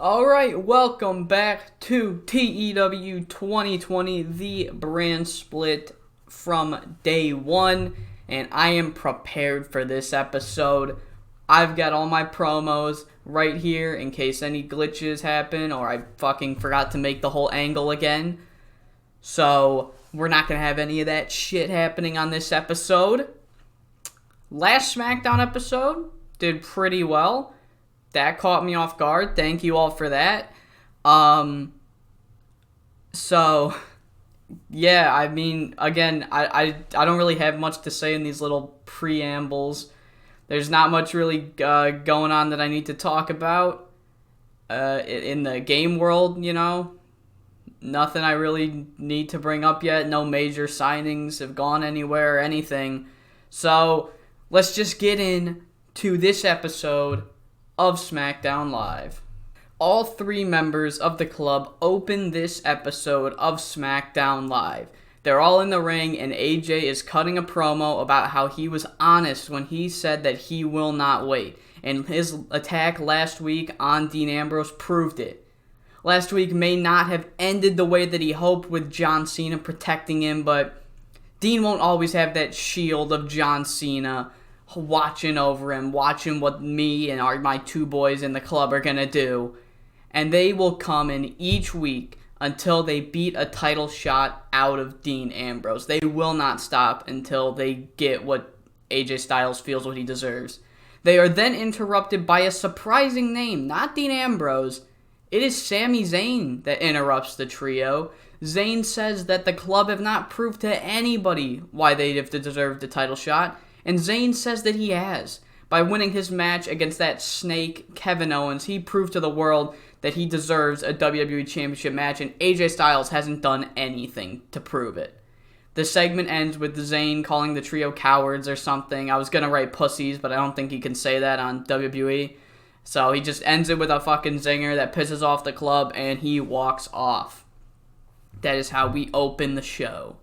Alright, welcome back to TEW 2020, the brand split from day one, and I am prepared for this episode. I've got all my promos right here in case any glitches happen or I fucking forgot to make the whole angle again. So, we're not going to have any of that shit happening on this episode. Last SmackDown episode did pretty well. That caught me off guard. Thank you all for that. So, yeah, I mean, again, I don't really have much to say in these little preambles. There's not much really going on that I need to talk about in the game world, you know. Nothing I really need to bring up yet. No major signings have gone anywhere or anything. So, let's just get into this episode of SmackDown Live. All three members of the club open this episode of SmackDown Live. They're all in the ring, and AJ is cutting a promo about how he was honest when he said that he will not wait. And his attack last week on Dean Ambrose proved it. Last week may not have ended the way that he hoped with John Cena protecting him, but Dean won't always have that shield of John Cena watching over him, watching what me and my two boys in the club are going to do. And they will come in each week until they beat a title shot out of Dean Ambrose. They will not stop until they get what AJ Styles feels what he deserves. They are then interrupted by a surprising name, not Dean Ambrose. It is Sami Zayn that interrupts the trio. Zayn says that the club have not proved to anybody why they have deserved the title shot, and Zayn says that he has. By winning his match against that snake, Kevin Owens, he proved to the world that he deserves a WWE Championship match, and AJ Styles hasn't done anything to prove it. The segment ends with Zayn calling the trio cowards or something. I was going to write pussies, but I don't think he can say that on WWE. So he just ends it with a fucking zinger that pisses off the club, and he walks off. That is how we open the show.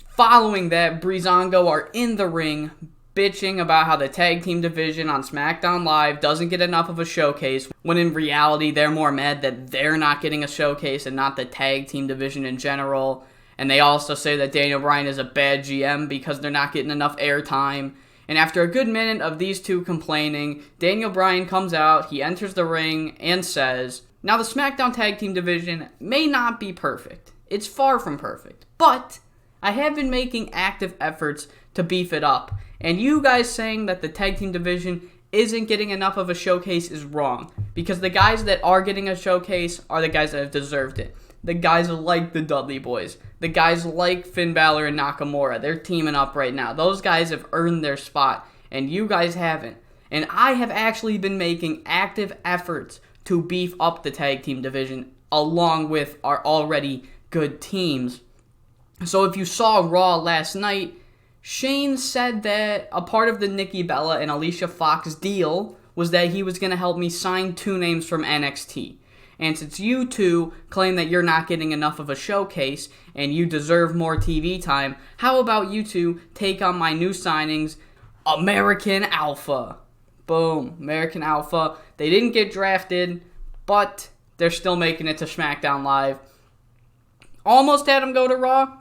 Following that, Breezango are in the ring bitching about how the tag team division on SmackDown Live doesn't get enough of a showcase, when in reality they're more mad that they're not getting a showcase and not the tag team division in general. And they also say that Daniel Bryan is a bad GM because they're not getting enough airtime. And after a good minute of these two complaining, Daniel Bryan comes out, he enters the ring, and says, "Now the SmackDown tag team division may not be perfect. It's far from perfect. But I have been making active efforts to beef it up. And you guys saying that the tag team division isn't getting enough of a showcase is wrong. Because the guys that are getting a showcase are the guys that have deserved it. The guys like the Dudley Boys. The guys like Finn Balor and Nakamura. They're teaming up right now. Those guys have earned their spot. And you guys haven't. And I have actually been making active efforts to beef up the tag team division along with our already good teams." So if you saw Raw last night, Shane said that a part of the Nikki Bella and Alicia Fox deal was that he was going to help me sign two names from NXT. And since you two claim that you're not getting enough of a showcase and you deserve more TV time, how about you two take on my new signings, American Alpha? Boom, American Alpha. They didn't get drafted, but they're still making it to SmackDown Live. Almost had them go to Raw.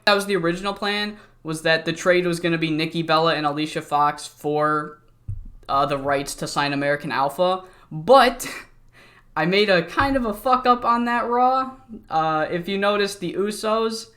That was the original plan, was that the trade was going to be Nikki Bella and Alicia Fox for the rights to sign American Alpha. But I made a kind of a fuck up on that Raw. If you notice, the Usos,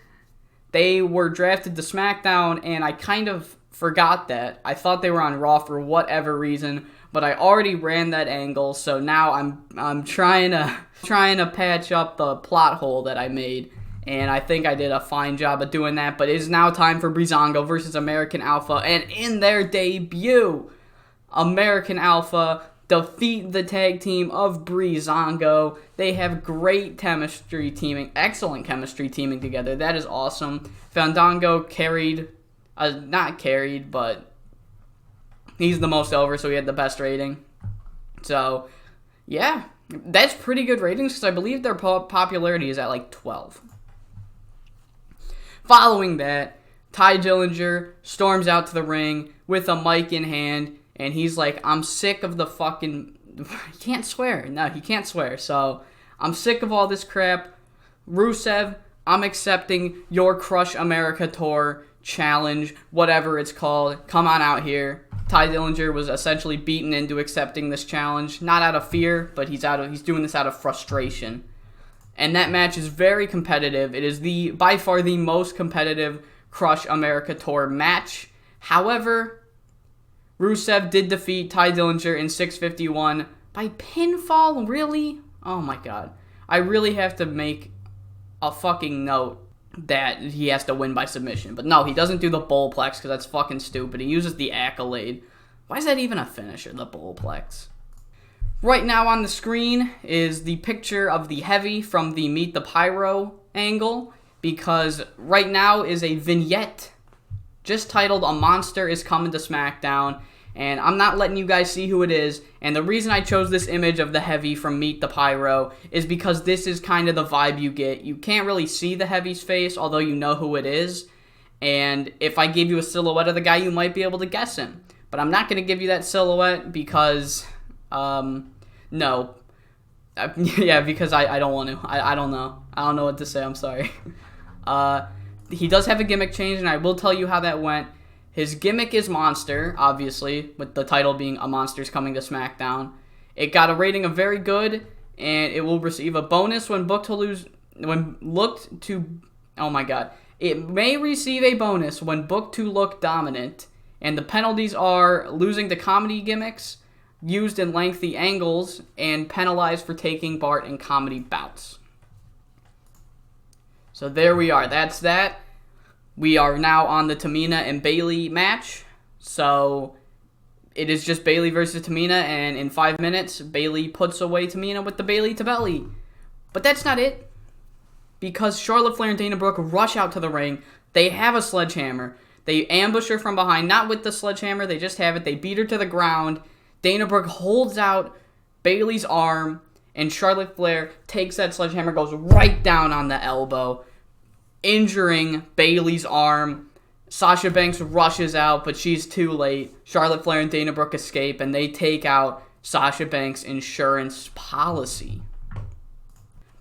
they were drafted to SmackDown, and I kind of forgot that. I thought they were on Raw for whatever reason, but I already ran that angle, so now I'm trying to patch up the plot hole that I made. And I think I did a fine job of doing that. But it is now time for Breezango versus American Alpha. And in their debut, American Alpha defeat the tag team of Breezango. They have great chemistry teaming. Excellent chemistry teaming together. That is awesome. Fandango not carried, but he's the most over, so he had the best rating. So, yeah. That's pretty good ratings because I believe their popularity is at like 12. Following that, Ty Dillinger storms out to the ring with a mic in hand, and he's like, I'm sick of the fucking... He can't swear. No, he can't swear. So, I'm sick of all this crap. Rusev, I'm accepting your Crush America Tour challenge, whatever it's called. Come on out here. Ty Dillinger was essentially beaten into accepting this challenge. Not out of fear, but he's doing this out of frustration. And that match is very competitive. It is by far the most competitive Crush America Tour match. However, Rusev did defeat Ty Dillinger in 651 by pinfall. Really? Oh my god. I really have to make a fucking note that he has to win by submission. But no, he doesn't do the bullplex because that's fucking stupid. He uses the accolade. Why is that even a finisher, the bullplex? Right now on the screen is the picture of the Heavy from the Meet the Pyro angle, because right now is a vignette just titled A Monster is Coming to SmackDown, and I'm not letting you guys see who it is. And the reason I chose this image of the Heavy from Meet the Pyro is because this is kind of the vibe you get. You can't really see the Heavy's face, although you know who it is. And if I gave you a silhouette of the guy, you might be able to guess him. But I'm not going to give you that silhouette because, no. Yeah, because I don't want to. I don't know. I don't know what to say. I'm sorry. He does have a gimmick change, and I will tell you how that went. His gimmick is Monster, obviously, with the title being A Monster's Coming to SmackDown. It got a rating of very good, and it will receive a bonus when booked to lose. Oh my god. It may receive a bonus when booked to look dominant, and the penalties are losing to comedy gimmicks, used in lengthy angles, and penalized for taking part in comedy bouts. So there we are. That's that. We are now on the Tamina and Bayley match. So it is just Bayley versus Tamina, and in 5 minutes, Bayley puts away Tamina with the Bayley to belly. But that's not it, because Charlotte Flair and Dana Brooke rush out to the ring. They have a sledgehammer. They ambush her from behind, not with the sledgehammer, they just have it. They beat her to the ground. Dana Brooke holds out Bayley's arm, and Charlotte Flair takes that sledgehammer, goes right down on the elbow, injuring Bayley's arm. Sasha Banks rushes out, but she's too late. Charlotte Flair and Dana Brooke escape, and they take out Sasha Banks' insurance policy.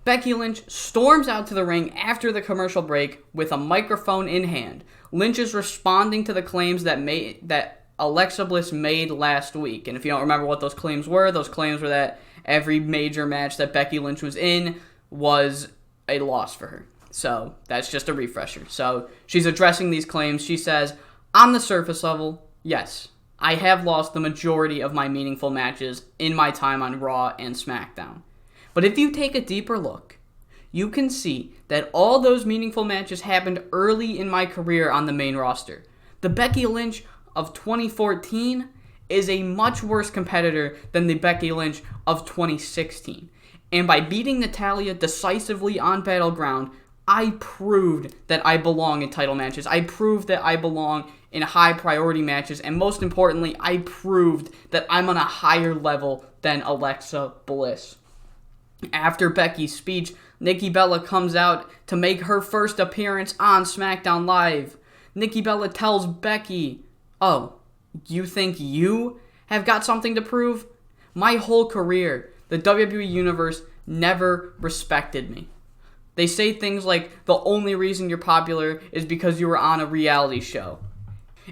Becky Lynch storms out to the ring after the commercial break with a microphone in hand. Lynch is responding to the claims that Alexa Bliss made last week. And if you don't remember what those claims were that every major match that Becky Lynch was in was a loss for her. So that's just a refresher. So she's addressing these claims. She says, on the surface level, yes, I have lost the majority of my meaningful matches in my time on Raw and SmackDown. But if you take a deeper look, you can see that all those meaningful matches happened early in my career on the main roster. The Becky Lynch of 2014 is a much worse competitor than the Becky Lynch of 2016. And by beating Natalya decisively on Battleground, I proved that I belong in title matches. I proved that I belong in high priority matches. And most importantly, I proved that I'm on a higher level than Alexa Bliss. After Becky's speech, Nikki Bella comes out to make her first appearance on SmackDown Live. Nikki Bella tells Becky, oh, you think you have got something to prove? My whole career, the WWE Universe never respected me. They say things like, the only reason you're popular is because you were on a reality show.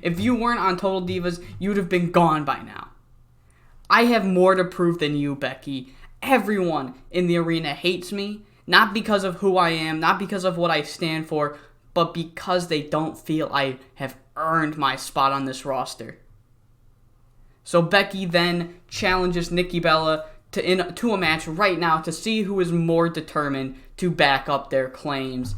If you weren't on Total Divas, you'd have been gone by now. I have more to prove than you, Becky. Everyone in the arena hates me, not because of who I am, not because of what I stand for, but because they don't feel I have earned my spot on this roster. So Becky then challenges Nikki Bella to a match right now to see who is more determined to back up their claims.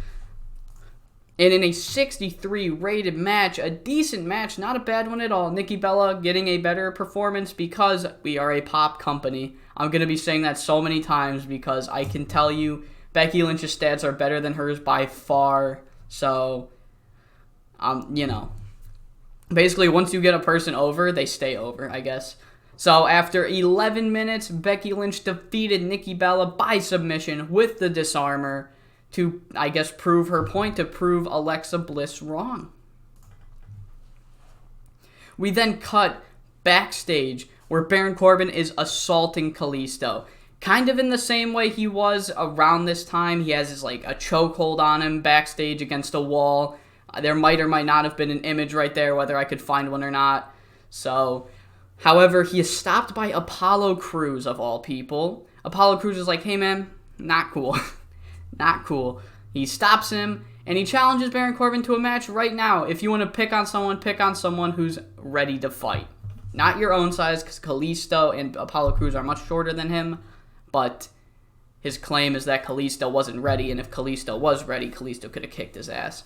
And in a 63 rated match, a decent match, not a bad one at all. Nikki Bella getting a better performance because we are a pop company. I'm going to be saying that so many times because I can tell you Becky Lynch's stats are better than hers by far. So, basically once you get a person over, they stay over, I guess. So after 11 minutes, Becky Lynch defeated Nikki Bella by submission with the disarmer to, I guess, prove her point, to prove Alexa Bliss wrong. We then cut backstage where Baron Corbin is assaulting Kalisto. Kind of in the same way he was around this time. He has his, like, a chokehold on him backstage against a wall. There might or might not have been an image right there, whether I could find one or not. So, however, he is stopped by Apollo Crews, of all people. Apollo Crews is like, hey man, not cool. Not cool. He stops him, and he challenges Baron Corbin to a match right now. If you want to pick on someone who's ready to fight. Not your own size, because Kalisto and Apollo Crews are much shorter than him. But his claim is that Kalisto wasn't ready, and if Kalisto was ready, Kalisto could have kicked his ass.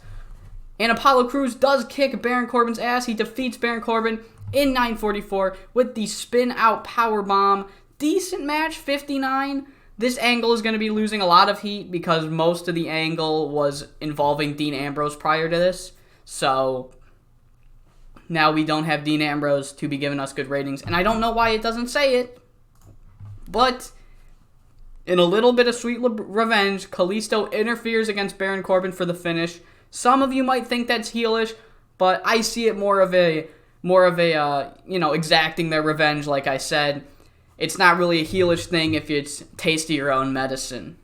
And Apollo Crews does kick Baron Corbin's ass. He defeats Baron Corbin in 9:44 with the spin-out powerbomb. Decent match, 59. This angle is going to be losing a lot of heat because most of the angle was involving Dean Ambrose prior to this. So now we don't have Dean Ambrose to be giving us good ratings. And I don't know why it doesn't say it. But in a little bit of sweet revenge, Kalisto interferes against Baron Corbin for the finish. Some of you might think that's heelish, but I see it more of a exacting their revenge, like I said. It's not really a heelish thing if it's taste of your own medicine.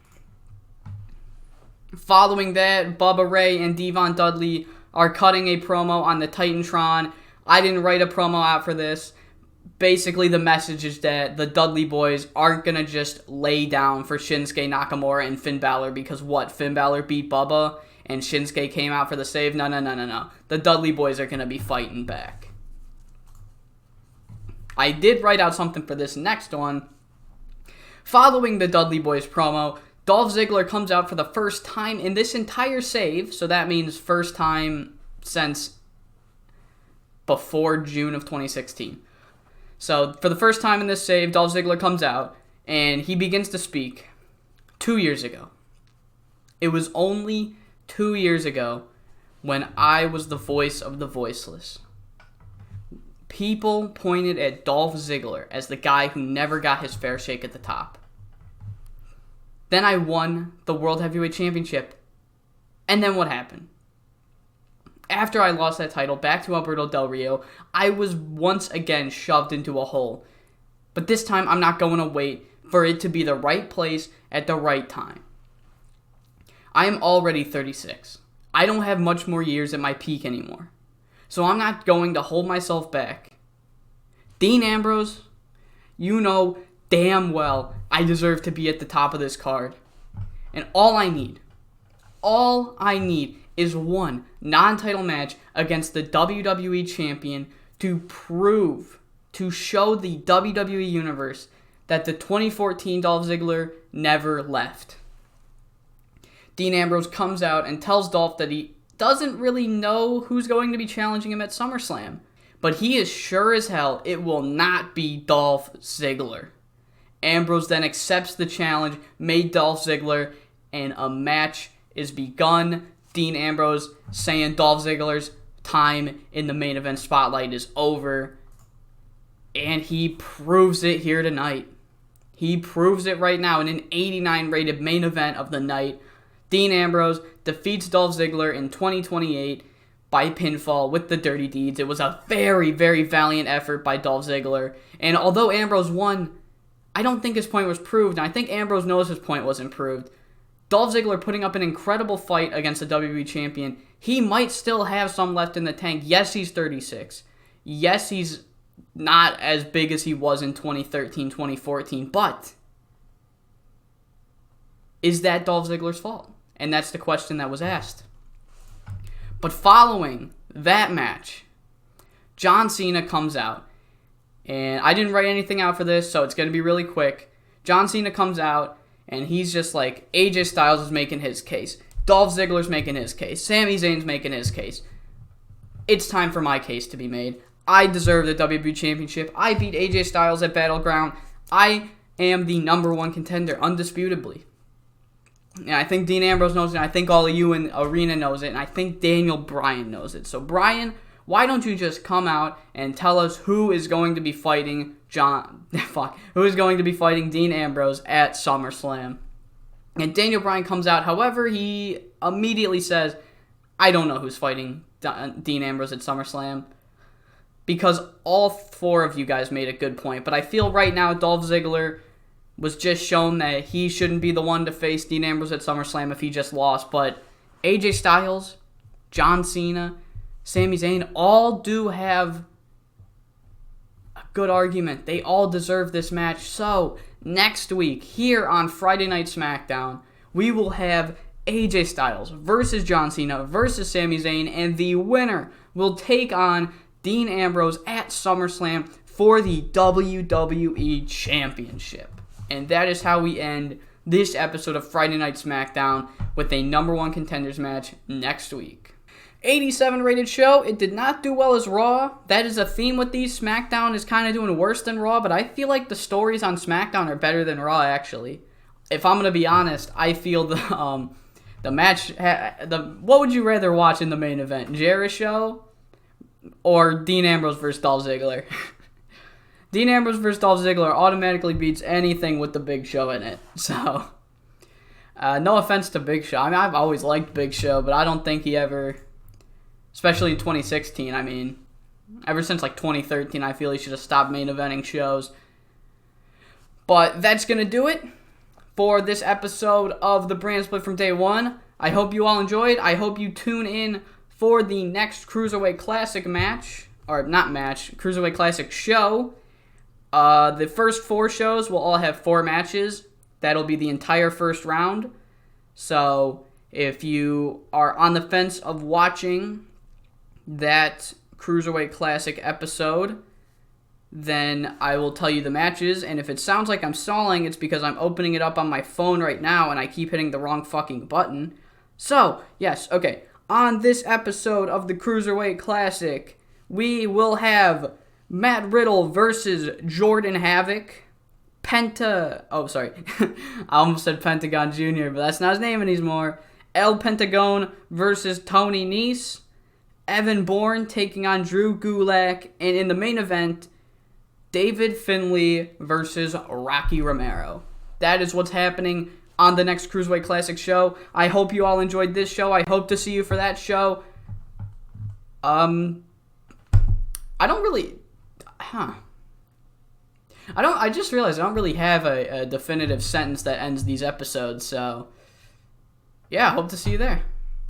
Following that, Bubba Ray and Devon Dudley are cutting a promo on the Titantron. I didn't write a promo out for this. Basically, the message is that the Dudley boys aren't going to just lay down for Shinsuke Nakamura and Finn Balor because Finn Balor beat Bubba and Shinsuke came out for the save? No. The Dudley boys are going to be fighting back. I did write out something for this next one. Following the Dudley boys promo, Dolph Ziggler comes out for the first time in this entire save, so that means first time since before June of 2016. So, for the first time in this save, Dolph Ziggler comes out, and he begins to speak 2 years ago. It was only 2 years ago when I was the voice of the voiceless. People pointed at Dolph Ziggler as the guy who never got his fair shake at the top. Then I won the World Heavyweight Championship. And then what happened? After I lost that title back to Alberto Del Rio, I was once again shoved into a hole. But this time, I'm not going to wait for it to be the right place at the right time. I am already 36. I don't have much more years at my peak anymore. So I'm not going to hold myself back. Dean Ambrose, you know damn well I deserve to be at the top of this card. And all I need is one non-title match against the WWE Champion to show the WWE Universe that the 2014 Dolph Ziggler never left. Dean Ambrose comes out and tells Dolph that he doesn't really know who's going to be challenging him at SummerSlam, but he is sure as hell it will not be Dolph Ziggler. Ambrose then accepts the challenge made Dolph Ziggler, and a match is begun. Dean Ambrose saying Dolph Ziggler's time in the main event spotlight is over. And he proves it here tonight. He proves it right now in an 89 rated main event of the night. Dean Ambrose defeats Dolph Ziggler in 2028 by pinfall with the Dirty Deeds. It was a very, very valiant effort by Dolph Ziggler. And although Ambrose won, I don't think his point was proved. And I think Ambrose knows his point wasn't proved. Dolph Ziggler putting up an incredible fight against the WWE Champion. He might still have some left in the tank. Yes, he's 36. Yes, he's not as big as he was in 2013, 2014. But is that Dolph Ziggler's fault? And that's the question that was asked. But following that match, John Cena comes out. And I didn't write anything out for this, so it's going to be really quick. John Cena comes out. And he's just like, AJ Styles is making his case. Dolph Ziggler's making his case. Sami Zayn's making his case. It's time for my case to be made. I deserve the WWE Championship. I beat AJ Styles at Battleground. I am the number one contender, undisputably. And I think Dean Ambrose knows it. And I think all of you in Arena knows it. And I think Daniel Bryan knows it. So, Bryan, why don't you just come out and tell us who is going to be fighting who is going to be fighting Dean Ambrose at SummerSlam? And Daniel Bryan comes out. However, he immediately says, I don't know who's fighting Dean Ambrose at SummerSlam. because all four of you guys made a good point. But I feel right now Dolph Ziggler was just shown that he shouldn't be the one to face Dean Ambrose at SummerSlam if he just lost. But AJ Styles, John Cena, Sami Zayn all do have a good argument. They all deserve this match. So next week, here on Friday Night SmackDown, we will have AJ Styles versus John Cena versus Sami Zayn, and the winner will take on Dean Ambrose at SummerSlam for the WWE Championship. And that is how we end this episode of Friday Night SmackDown with a number one contenders match next week. 87 rated show. It did not do well as Raw. That is a theme with these. SmackDown is kind of doing worse than Raw, but I feel like the stories on SmackDown are better than Raw, actually. If I'm going to be honest, I feel the match... what would you rather watch in the main event? Jericho or Dean Ambrose versus Dolph Ziggler? Dean Ambrose versus Dolph Ziggler automatically beats anything with the Big Show in it. So, no offense to Big Show. I mean, I've always liked Big Show, but I don't think he ever, especially in 2016, I mean, ever since like 2013, I feel he should have stopped main eventing shows. But that's going to do it for this episode of the Brand Split from Day One. I hope you all enjoyed. I hope you tune in for the next Cruiserweight Classic match, or not match, Cruiserweight Classic show. The first 4 shows will all have 4 matches. That'll be the entire first round. So if you are on the fence of watching that Cruiserweight Classic episode, then I will tell you the matches. And if it sounds like I'm stalling, it's because I'm opening it up on my phone right now and I keep hitting the wrong fucking button. So, yes, okay. On this episode of the Cruiserweight Classic, we will have Matt Riddle versus Jordan Havoc. I almost said Pentagon Jr., but that's not his name anymore. El Pentagon versus Tony Nese. Evan Bourne taking on Drew Gulak. And in the main event, David Finlay versus Rocky Romero. That is what's happening on the next Cruiserweight Classic show. I hope you all enjoyed this show. I hope to see you for that show. I just realized I don't really have a definitive sentence that ends these episodes, so yeah, hope to see you there.